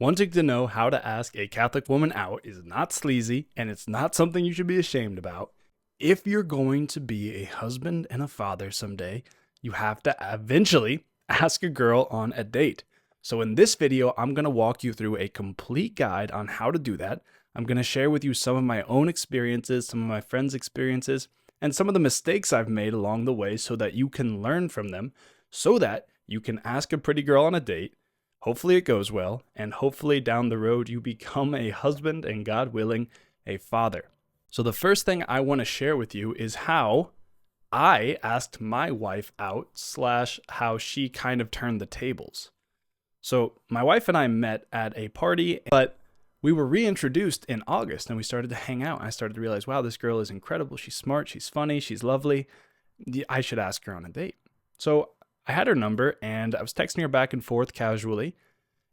Wanting to know how to ask a Catholic woman out is not sleazy, and it's not something you should be ashamed about. If you're going to be a husband and a father someday, you have to eventually ask a girl on a date. So in this video, I'm going to walk you through a complete guide on how to do that. I'm going to share with you some of my own experiences, some of my friends' experiences, and some of the mistakes I've made along the way so that you can learn from them, so that you can ask a pretty girl on a date. Hopefully it goes well, and hopefully down the road you become a husband and, God willing, a father. So the first thing I want to share with you is how I asked my wife out / how she kind of turned the tables. So my wife and I met at a party, but we were reintroduced in August and we started to hang out. I started to realize, wow, this girl is incredible. She's smart. She's funny. She's lovely. I should ask her on a date. So I had her number and I was texting her back and forth casually.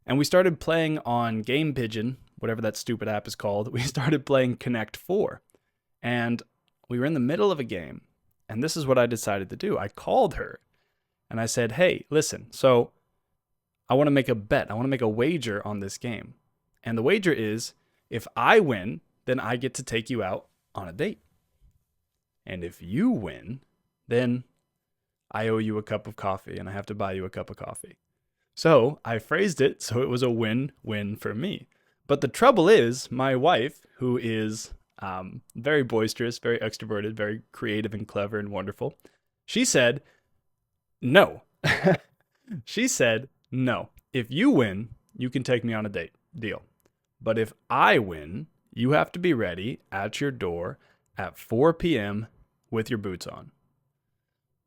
And we started playing on Game Pigeon, whatever that stupid app is called. We started playing Connect 4. And we were in the middle of a game. And this is what I decided to do. I called her and I said, hey, listen, so I want to make a bet. I want to make a wager on this game. And the wager is, if I win, then I get to take you out on a date. And if you win, then I owe you a cup of coffee and I have to buy you a cup of coffee. So I phrased it so it was a win-win for me. But the trouble is, my wife, who is very boisterous, very extroverted, very creative and clever and wonderful, she said, no. She said, no. If you win, you can take me on a date. Deal. But if I win, you have to be ready at your door at 4 p.m. with your boots on.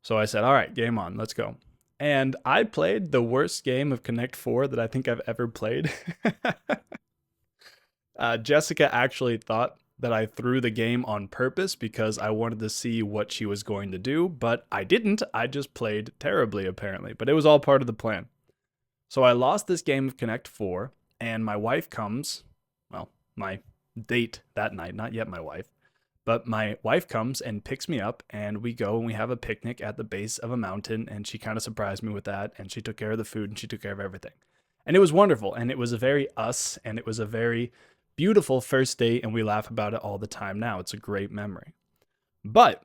So I said, all right, game on, let's go. And I played the worst game of Connect 4 that I think I've ever played. Jessica actually thought that I threw the game on purpose because I wanted to see what she was going to do, but I didn't. I just played terribly, apparently, but it was all part of the plan. So I lost this game of Connect 4, and my wife comes, well, my date that night, not yet my wife, but my wife comes and picks me up, and we go and we have a picnic at the base of a mountain, and she kind of surprised me with that, and she took care of the food, and she took care of everything. And it was wonderful, and it was a very us, and it was a very beautiful first date, and we laugh about it all the time now. It's a great memory. But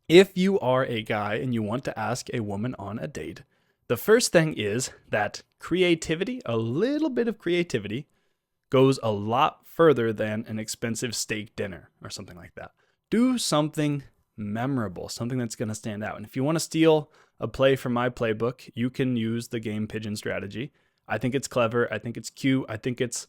if you are a guy and you want to ask a woman on a date, the first thing is that creativity, a little bit of creativity, goes a lot further than an expensive steak dinner or something like that. Do something memorable, something that's going to stand out. And if you want to steal a play from my playbook, you can use the Game Pigeon strategy. I think it's clever. I think it's cute. I think it's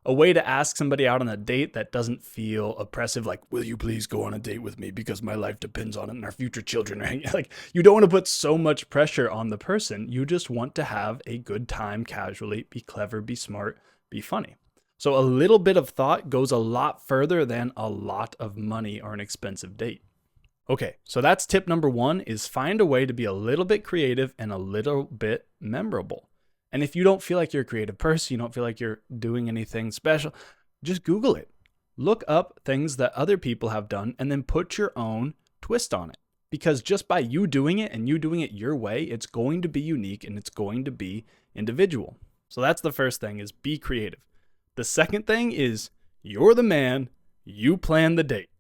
a way to ask somebody out on a date that doesn't feel oppressive, like, will you please go on a date with me because my life depends on it and our future children. Right? Like, you don't want to put so much pressure on the person. You just want to have a good time casually, be clever, be smart, be funny. So a little bit of thought goes a lot further than a lot of money or an expensive date. Okay, so that's tip number one, is find a way to be a little bit creative and a little bit memorable. And if you don't feel like you're a creative person, you don't feel like you're doing anything special, just Google it. Look up things that other people have done and then put your own twist on it. Because just by you doing it and you doing it your way, it's going to be unique and it's going to be individual. So that's the first thing, is be creative. The second thing is, you're the man, you plan the date.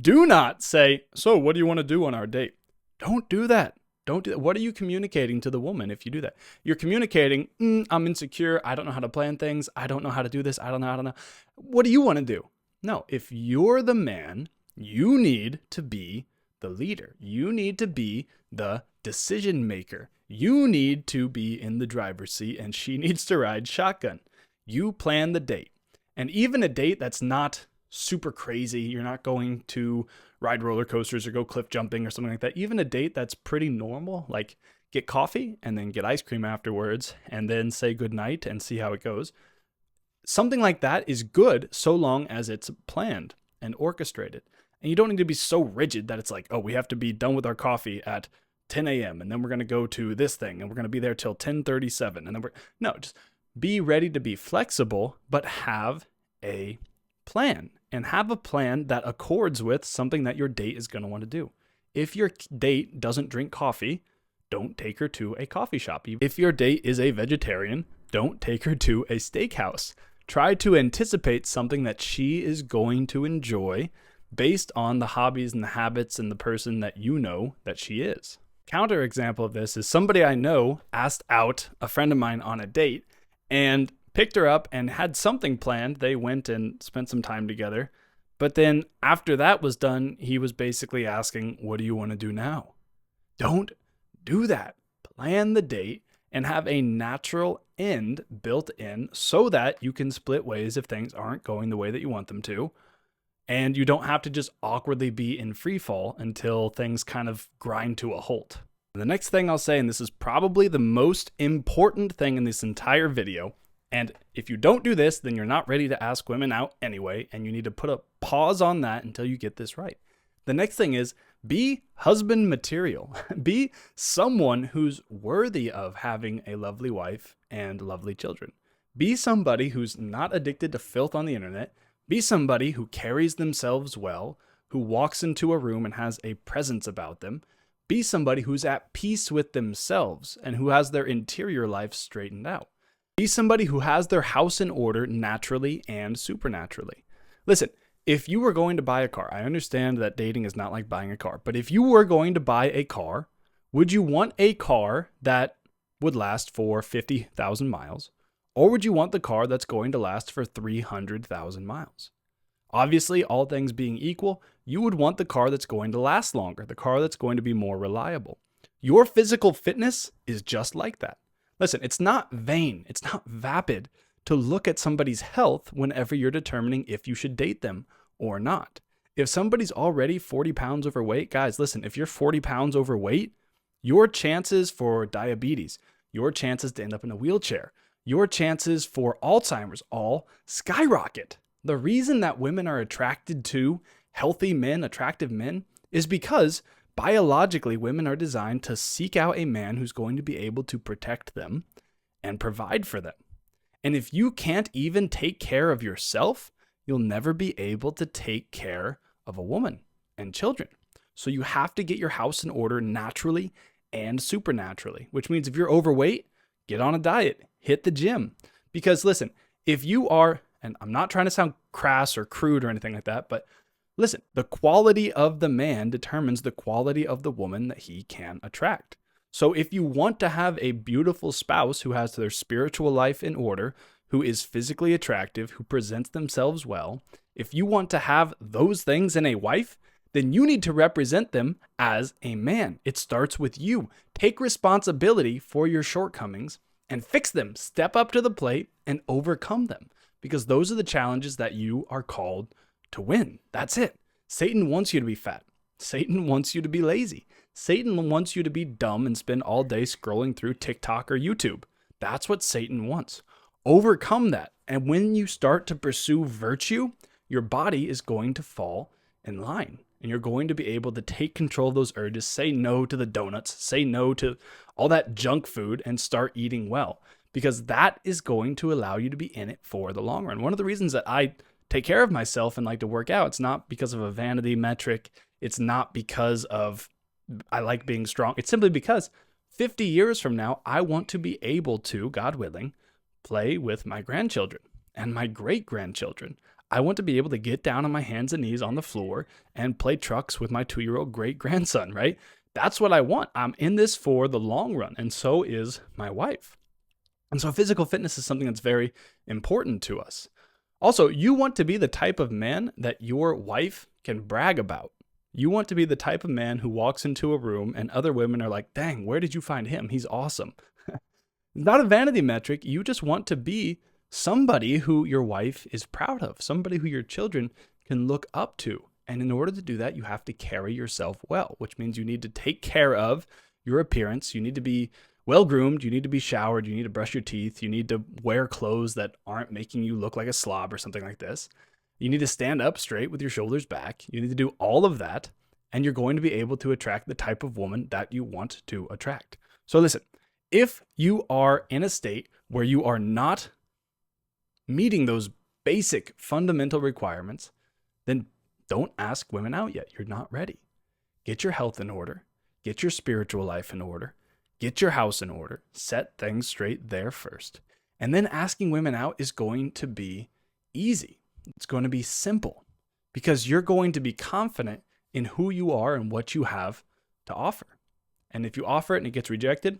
Do not say, so what do you want to do on our date? Don't do that. Don't do that. What are you communicating to the woman if you do that? You're communicating, I'm insecure. I don't know how to plan things. I don't know how to do this. I don't know. What do you want to do? No, if you're the man, you need to be the leader. You need to be the decision maker. You need to be in the driver's seat and she needs to ride shotgun. You plan the date. And even a date that's not super crazy, you're not going to ride roller coasters or go cliff jumping or something like that. Even a date that's pretty normal, like get coffee and then get ice cream afterwards and then say goodnight and see how it goes. Something like that is good so long as it's planned and orchestrated. And you don't need to be so rigid that it's like, oh, we have to be done with our coffee at 10 a.m. and then we're going to go to this thing and we're going to be there till 10:37. And then just be ready to be flexible, but have a plan, and have a plan that accords with something that your date is going to want to do. If your date doesn't drink coffee, don't take her to a coffee shop. If your date is a vegetarian, don't take her to a steakhouse. Try to anticipate something that she is going to enjoy based on the hobbies and the habits and the person that you know that she is. Counter example of this is somebody I know asked out a friend of mine on a date and picked her up and had something planned. They went and spent some time together. But then after that was done, he was basically asking, what do you want to do now? Don't do that. Plan the date and have a natural end built in so that you can split ways if things aren't going the way that you want them to. And you don't have to just awkwardly be in free fall until things kind of grind to a halt. The next thing I'll say, and this is probably the most important thing in this entire video, and if you don't do this, then you're not ready to ask women out anyway, and you need to put a pause on that until you get this right. The next thing is be husband material. Be someone who's worthy of having a lovely wife and lovely children. Be somebody who's not addicted to filth on the internet. Be somebody who carries themselves well, who walks into a room and has a presence about them. Be somebody who's at peace with themselves and who has their interior life straightened out. Be somebody who has their house in order naturally and supernaturally. Listen, if you were going to buy a car, I understand that dating is not like buying a car, but if you were going to buy a car, would you want a car that would last for 50,000 miles? Or would you want the car that's going to last for 300,000 miles? Obviously, all things being equal, you would want the car that's going to last longer, the car that's going to be more reliable. Your physical fitness is just like that. Listen, it's not vain, it's not vapid to look at somebody's health whenever you're determining if you should date them or not. If somebody's already 40 pounds overweight, guys, listen, if you're 40 pounds overweight, your chances for diabetes, your chances to end up in a wheelchair, your chances for Alzheimer's all skyrocket. The reason that women are attracted to healthy men, attractive men, is because biologically women are designed to seek out a man who's going to be able to protect them and provide for them. And if you can't even take care of yourself, you'll never be able to take care of a woman and children. So you have to get your house in order naturally and supernaturally, which means if you're overweight, get on a diet, hit the gym. Because listen, if you are, and I'm not trying to sound crass or crude or anything like that, but listen, the quality of the man determines the quality of the woman that he can attract. So if you want to have a beautiful spouse who has their spiritual life in order, who is physically attractive, who presents themselves well, if you want to have those things in a wife, then you need to represent them as a man. It starts with you. Take responsibility for your shortcomings and fix them. Step up to the plate and overcome them, because those are the challenges that you are called to win. That's it. Satan wants you to be fat. Satan wants you to be lazy. Satan wants you to be dumb and spend all day scrolling through TikTok or YouTube. That's what Satan wants. Overcome that. And when you start to pursue virtue, your body is going to fall in line. And you're going to be able to take control of those urges, say no to the donuts, say no to all that junk food, and start eating well. Because that is going to allow you to be in it for the long run. One of the reasons that I take care of myself and like to work out, it's not because of a vanity metric. It's not because of I like being strong. It's simply because 50 years from now, I want to be able to, God willing, play with my grandchildren and my great-grandchildren. I want to be able to get down on my hands and knees on the floor and play trucks with my 2-year-old great-grandson, right? That's what I want. I'm in this for the long run, and so is my wife. And so physical fitness is something that's very important to us. Also, you want to be the type of man that your wife can brag about. You want to be the type of man who walks into a room and other women are like, dang, where did you find him? He's awesome. Not a vanity metric. You just want to be somebody who your wife is proud of, somebody who your children can look up to. And in order to do that, you have to carry yourself well, which means you need to take care of your appearance. You need to be well-groomed. You need to be showered. You need to brush your teeth. You need to wear clothes that aren't making you look like a slob or something like this. You need to stand up straight with your shoulders back. You need to do all of that, and you're going to be able to attract the type of woman that you want to attract. So listen, if you are in a state where you are not meeting those basic fundamental requirements, then don't ask women out yet. You're not ready. Get your health in order. Get your spiritual life in order. Get your house in order. Set things straight there first. And then asking women out is going to be easy. It's going to be simple because you're going to be confident in who you are and what you have to offer. And if you offer it and it gets rejected,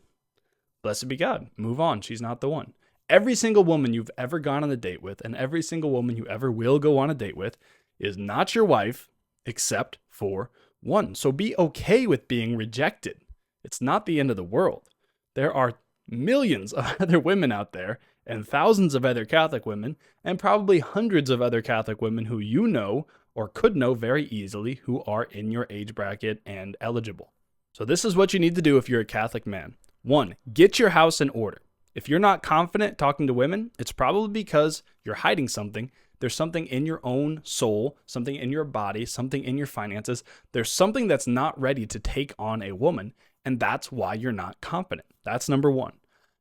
blessed be God, move on. She's not the one. Every single woman you've ever gone on a date with and every single woman you ever will go on a date with is not your wife except for one. So be okay with being rejected. It's not the end of the world. There are millions of other women out there and thousands of other Catholic women and probably hundreds of other Catholic women who you know or could know very easily who are in your age bracket and eligible. So this is what you need to do if you're a Catholic man. 1, get your house in order. If you're not confident talking to women, it's probably because you're hiding something. There's something in your own soul, something in your body, something in your finances. There's something that's not ready to take on a woman, and that's why you're not confident. That's number 1.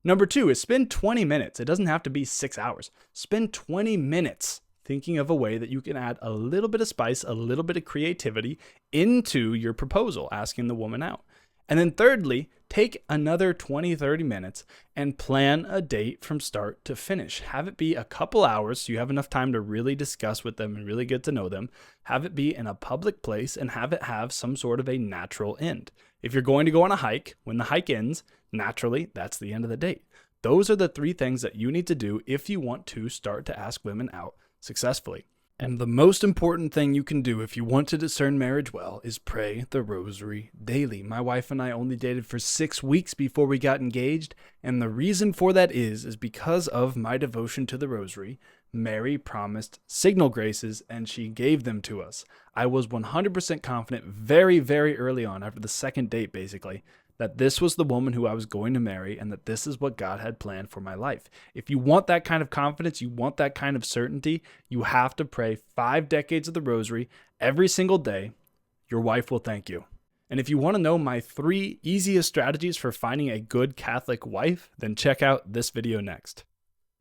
Number 2 is spend 20 minutes. It doesn't have to be 6 hours. Spend 20 minutes thinking of a way that you can add a little bit of spice, a little bit of creativity into your proposal, asking the woman out. And then thirdly, take another 20, 30 minutes and plan a date from start to finish. Have it be a couple hours so you have enough time to really discuss with them and really get to know them. Have it be in a public place and have it have some sort of a natural end. If you're going to go on a hike, when the hike ends, naturally, that's the end of the date. Those are the 3 things that you need to do if you want to start to ask women out successfully. And the most important thing you can do if you want to discern marriage well is pray the rosary daily. My wife and I only dated for 6 weeks before we got engaged, and the reason for that is because of my devotion to the rosary. Mary promised signal graces, and she gave them to us. I was 100% confident very, very early on, after the second date basically, that this was the woman who I was going to marry and that this is what God had planned for my life. If you want that kind of confidence, you want that kind of certainty, you have to pray 5 decades of the rosary every single day. Your wife will thank you. And if you want to know my 3 easiest strategies for finding a good Catholic wife, then check out this video next.